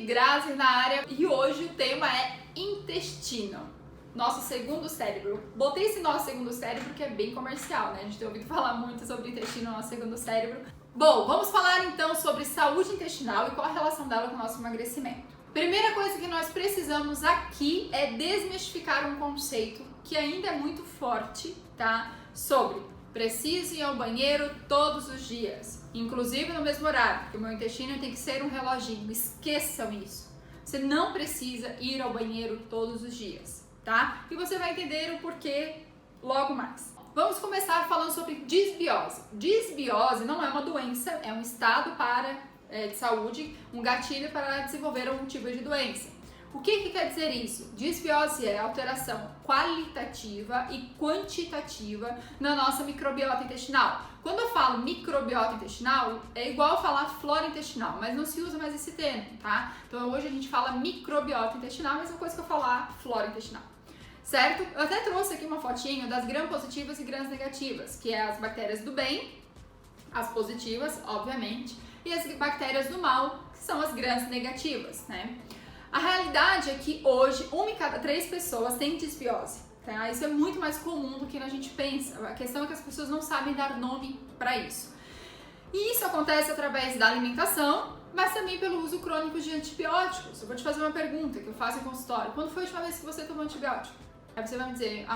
Grazi na área e hoje o tema é intestino, nosso segundo cérebro. Botei esse nosso segundo cérebro que é bem comercial, né? A gente tem ouvido falar muito sobre o intestino, nosso segundo cérebro. Bom, vamos falar então sobre saúde intestinal e qual a relação dela com o nosso emagrecimento. Primeira coisa que nós precisamos aqui é desmistificar um conceito que ainda é muito forte, tá? Sobre preciso ir ao banheiro todos os dias, inclusive no mesmo horário, porque o meu intestino tem que ser um reloginho. Esqueçam isso. Você não precisa ir ao banheiro todos os dias, tá? E você vai entender o porquê logo mais. Vamos começar falando sobre disbiose. Disbiose não é uma doença, é um estado de saúde, um gatilho para desenvolver algum tipo de doença. O que quer dizer isso? Disbiose é alteração qualitativa e quantitativa na nossa microbiota intestinal. Quando eu falo microbiota intestinal, é igual falar flora intestinal, mas não se usa mais esse termo, tá? Então hoje a gente fala microbiota intestinal, mesma coisa que eu falar flora intestinal. Certo? Eu até trouxe aqui uma fotinho das gram-positivas e gram-negativas, que é as bactérias do bem, as positivas, obviamente, e as bactérias do mal, que são as gram-negativas, né? A realidade é que hoje, 1 em cada 3 pessoas tem disbiose, tá? Isso é muito mais comum do que a gente pensa. A questão é que as pessoas não sabem dar nome para isso. E isso acontece através da alimentação, mas também pelo uso crônico de antibióticos. Eu vou te fazer uma pergunta que eu faço em consultório. Quando foi a última vez que você tomou antibiótico? Aí você vai me dizer,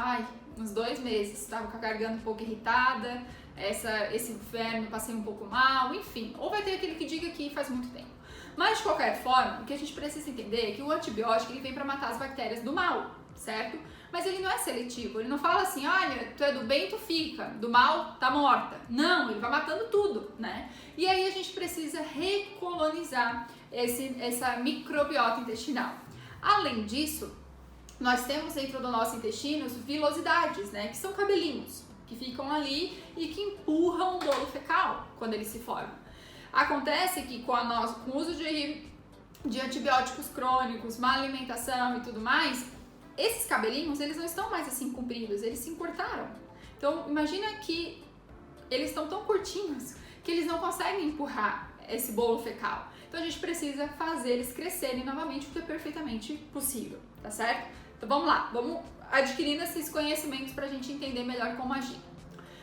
uns 2 meses, estava com a garganta um pouco irritada, esse inverno passei um pouco mal, enfim. Ou vai ter aquele que diga que faz muito tempo. Mas de qualquer forma, o que a gente precisa entender é que o antibiótico ele vem para matar as bactérias do mal, certo? Mas ele não é seletivo, ele não fala assim, olha, tu é do bem, tu fica, do mal, tá morta. Não, ele vai matando tudo, né? E aí a gente precisa recolonizar essa microbiota intestinal. Além disso, nós temos dentro do nosso intestino vilosidades, né? Que são cabelinhos, que ficam ali e que empurram o bolo fecal quando ele se forma. Acontece que com o uso de antibióticos crônicos, má alimentação e tudo mais, esses cabelinhos, eles não estão mais assim compridos, eles se encurtaram. Então, imagina que eles estão tão curtinhos que eles não conseguem empurrar esse bolo fecal. Então, a gente precisa fazer eles crescerem novamente, o que é perfeitamente possível, tá certo? Então, vamos lá, vamos adquirindo esses conhecimentos para a gente entender melhor como agir.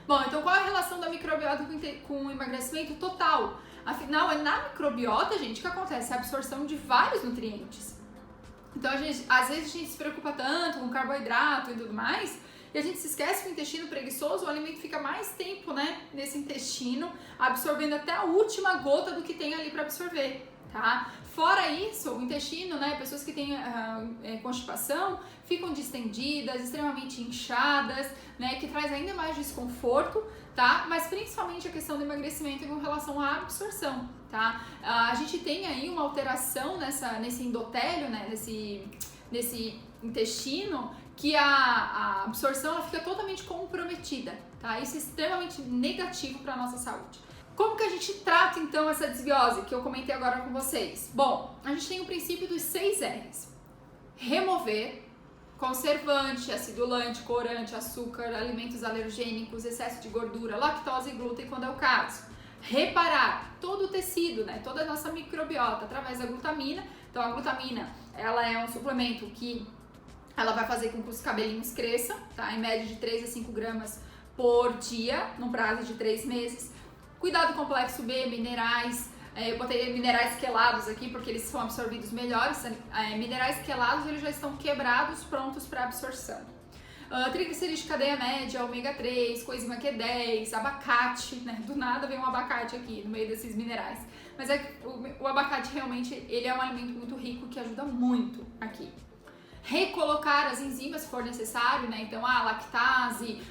Bom, então qual é a relação da microbiota com o emagrecimento? Total. Afinal, é na microbiota, gente, que acontece a absorção de vários nutrientes. Então, às vezes a gente se preocupa tanto com carboidrato e tudo mais, e a gente se esquece que o intestino preguiçoso, o alimento fica mais tempo, né, nesse intestino, absorvendo até a última gota do que tem ali para absorver, tá? Fora isso, o intestino, né, pessoas que têm constipação ficam distendidas, extremamente inchadas, né, que traz ainda mais desconforto, tá? Mas principalmente a questão do emagrecimento com relação à absorção, tá? A gente tem aí uma alteração nesse endotélio, né, nesse intestino, que a absorção ela fica totalmente comprometida, tá? Isso é extremamente negativo para a nossa saúde. Como que a gente trata então essa disbiose que eu comentei agora com vocês? Bom, a gente tem o princípio dos 6 R's. Remover conservante, acidulante, corante, açúcar, alimentos alergênicos, excesso de gordura, lactose e glúten quando é o caso. Reparar todo o tecido, né, toda a nossa microbiota através da glutamina. Então a glutamina, ela é um suplemento que ela vai fazer com que os cabelinhos cresçam, tá? Em média de 3 a 5 gramas por dia, no prazo de 3 meses. Cuidado complexo B, minerais, eu botei minerais quelados aqui porque eles são absorvidos melhores. Minerais quelados eles já estão quebrados, prontos para absorção. Triglicerídeos de cadeia média, ômega 3, coenzima Q10, abacate, né? Do nada vem um abacate aqui no meio desses minerais. Mas é que o abacate realmente ele é um alimento muito rico que ajuda muito aqui. Recolocar as enzimas se for necessário, né? Então a lactase,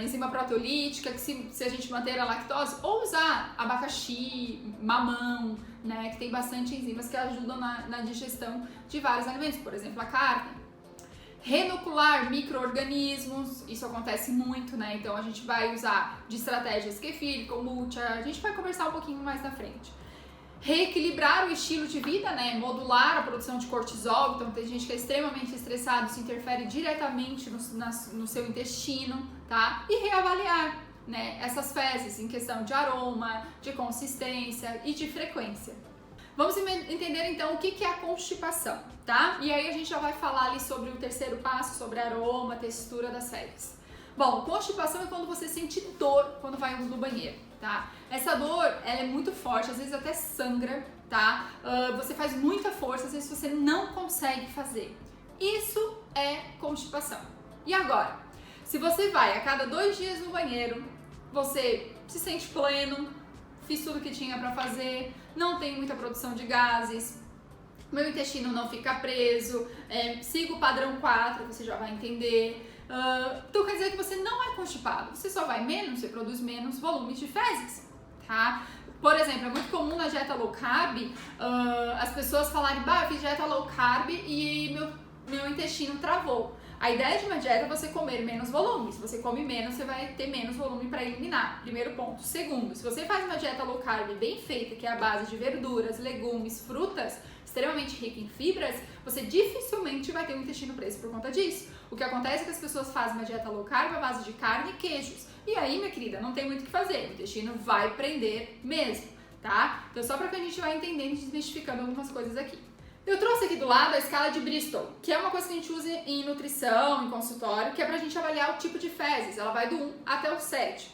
enzima proteolítica, que se a gente manter a lactose, ou usar abacaxi, mamão, né, que tem bastante enzimas que ajudam na digestão de vários alimentos, por exemplo, a carne. Renocular micro-organismos, isso acontece muito, né, então a gente vai usar de estratégias kefir, kombucha, a gente vai conversar um pouquinho mais na frente. Reequilibrar o estilo de vida, né? Modular a produção de cortisol. Então tem gente que é extremamente estressado, isso interfere diretamente no seu intestino, tá? E reavaliar, né, essas fezes em questão de aroma, de consistência e de frequência. Vamos entender então o que é a constipação, tá? E aí a gente já vai falar ali sobre o terceiro passo, sobre aroma, textura das fezes. Bom, constipação é quando você sente dor quando vai no banheiro, tá? Essa dor, ela é muito forte, às vezes até sangra, tá? Você faz muita força, às vezes você não consegue fazer. Isso é constipação. E agora? Se você vai a cada 2 dias no banheiro, você se sente pleno, fiz tudo que tinha pra fazer, não tem muita produção de gases, meu intestino não fica preso, sigo o padrão 4, você já vai entender. Então quer dizer que você não é constipado, você só vai menos, você produz menos volume de fezes, tá? Por exemplo, é muito comum na dieta low carb as pessoas falarem, eu fiz dieta low carb e meu intestino travou. A ideia de uma dieta é você comer menos volume. Se você come menos, você vai ter menos volume para eliminar. Primeiro ponto. Segundo, se você faz uma dieta low carb bem feita, que é a base de verduras, legumes, frutas, extremamente rica em fibras, você dificilmente vai ter um intestino preso por conta disso. O que acontece é que as pessoas fazem uma dieta low carb à base de carne e queijos. E aí, minha querida, não tem muito o que fazer. O intestino vai prender mesmo, tá? Então, só para que a gente vá entendendo e desmistificando algumas coisas aqui. Eu trouxe aqui do lado a escala de Bristol, que é uma coisa que a gente usa em nutrição, em consultório, que é pra gente avaliar o tipo de fezes. Ela vai do 1 até o 7.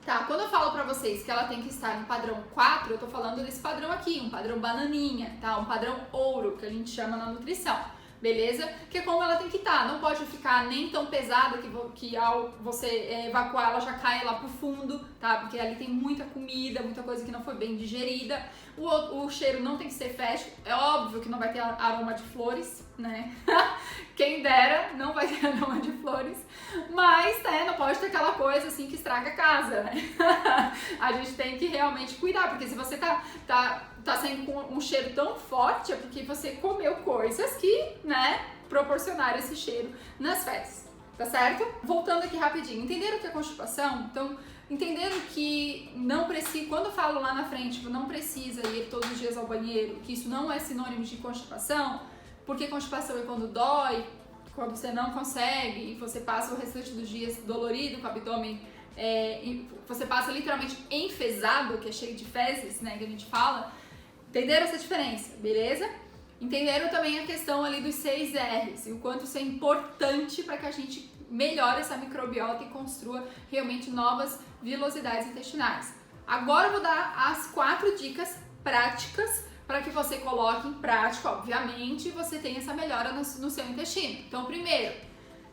Tá, quando eu falo pra vocês que ela tem que estar no padrão 4, eu tô falando desse padrão aqui, um padrão bananinha, tá? Um padrão ouro, que a gente chama na nutrição, beleza? Que é como ela tem que estar, não pode ficar nem tão pesada que ao você evacuar ela já cai lá pro fundo, tá? Porque ali tem muita comida, muita coisa que não foi bem digerida. O cheiro não tem que ser fétido, é óbvio que não vai ter aroma de flores, né? Quem dera, não vai ter aroma de flores, mas não pode ter aquela coisa assim que estraga a casa, né? A gente tem que realmente cuidar, porque se você tá saindo com um cheiro tão forte, é porque você comeu coisas que, né, proporcionaram esse cheiro nas fezes, tá certo? Voltando aqui rapidinho, entenderam o que é constipação? Então, entenderam que não precisa, quando eu falo lá na frente, não precisa ir todos os dias ao banheiro, que isso não é sinônimo de constipação, porque constipação é quando dói, quando você não consegue, e você passa o restante dos dias dolorido, com o abdômen, você passa literalmente enfesado, que é cheio de fezes, né, que a gente fala. Entenderam essa diferença, beleza? Entenderam também a questão ali dos 6 R's e o quanto isso é importante para que a gente melhore essa microbiota e construa realmente novas vilosidades intestinais. Agora eu vou dar as 4 dicas práticas para que você coloque em prática, obviamente, e você tenha essa melhora no seu intestino. Então, primeiro,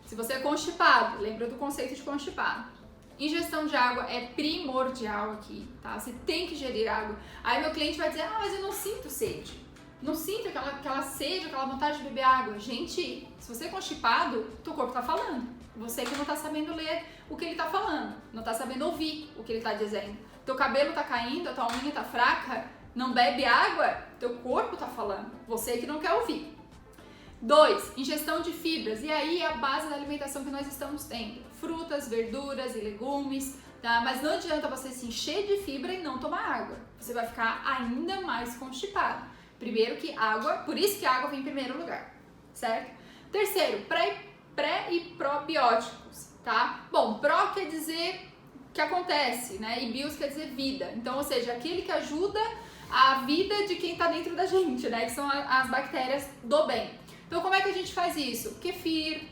se você é constipado, lembra do conceito de constipado. Ingestão de água é primordial aqui, tá? Você tem que ingerir água. Aí meu cliente vai dizer, mas eu não sinto sede. Não sinto aquela sede, aquela vontade de beber água. Gente, se você é constipado, teu corpo tá falando. Você que não tá sabendo ler o que ele tá falando, não tá sabendo ouvir o que ele tá dizendo. Teu cabelo tá caindo, a tua unha tá fraca, não bebe água, teu corpo tá falando. Você que não quer ouvir. 2, ingestão de fibras. E aí é a base da alimentação que nós estamos tendo. Frutas, verduras e legumes, tá? Mas não adianta você se encher de fibra e não tomar água. Você vai ficar ainda mais constipado. Primeiro que água, por isso que a água vem em primeiro lugar, certo? Terceiro, pré e probióticos, tá? Bom, pró quer dizer que acontece, né? E bios quer dizer vida. Então, ou seja, aquele que ajuda a vida de quem tá dentro da gente, né? Que são as bactérias do bem. Então, como é que a gente faz isso? Kefir,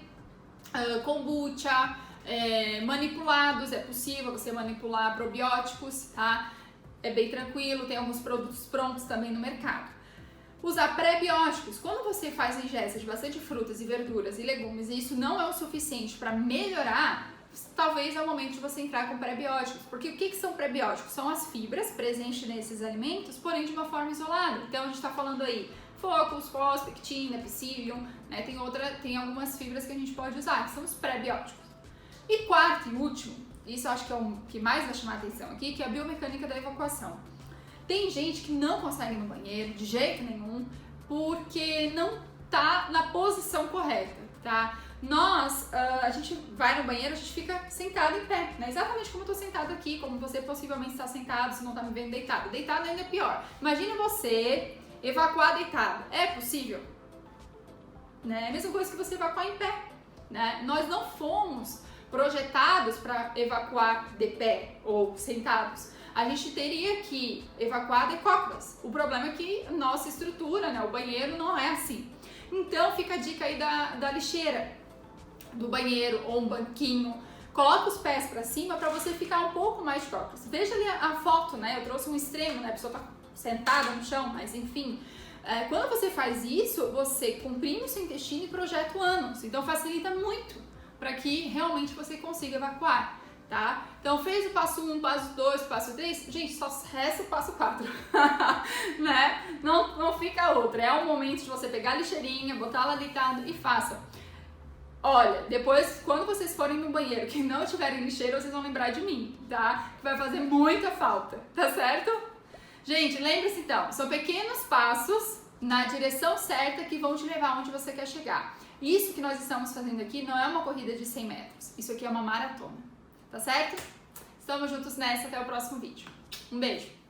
kombucha, manipulados, é possível você manipular probióticos, tá? É bem tranquilo, tem alguns produtos prontos também no mercado. Usar pré-bióticos. Quando você faz a ingesta de bastante frutas e verduras e legumes e isso não é o suficiente para melhorar, talvez é o momento de você entrar com pré-bióticos. Porque o que são pré-bióticos? São as fibras presentes nesses alimentos, porém de uma forma isolada. Então a gente está falando aí focus, fós, pectina, psyllium, né? Tem algumas fibras que a gente pode usar, que são os pré-bióticos. E quarto e último, isso eu acho que é o que mais vai chamar a atenção aqui, que é a biomecânica da evacuação. Tem gente que não consegue ir no banheiro de jeito nenhum porque não tá na posição correta, tá? A gente vai no banheiro, a gente fica sentado em pé, né? Exatamente como eu tô sentado aqui, como você possivelmente está sentado, se não tá me vendo deitado. Deitado ainda é pior. Imagina você evacuar deitado. É possível? Né? É a mesma coisa que você evacuar em pé, né? Nós não fomos projetados para evacuar de pé ou sentados, a gente teria que evacuar de cócoras. O problema é que nossa estrutura, né, o banheiro não é assim. Então fica a dica aí da lixeira do banheiro ou um banquinho. Coloca os pés para cima para você ficar um pouco mais de cócoras. Veja ali a foto, né? Eu trouxe um extremo, né? A pessoa tá sentada no chão, mas enfim. Quando você faz isso, você comprime o seu intestino e projeta o ânus. Então facilita muito para que realmente você consiga evacuar, tá? Então fez o passo 1, passo 2, passo 3, gente, só resta o passo 4, né? Não fica outra, é o momento de você pegar a lixeirinha, botar ela deitada e faça. Olha, depois, quando vocês forem no banheiro que não tiverem lixeira, vocês vão lembrar de mim, tá? Que vai fazer muita falta, tá certo? Gente, lembre-se então, são pequenos passos na direção certa que vão te levar onde você quer chegar. Isso que nós estamos fazendo aqui não é uma corrida de 100 metros, isso aqui é uma maratona, tá certo? Estamos juntos nessa, até o próximo vídeo. Um beijo!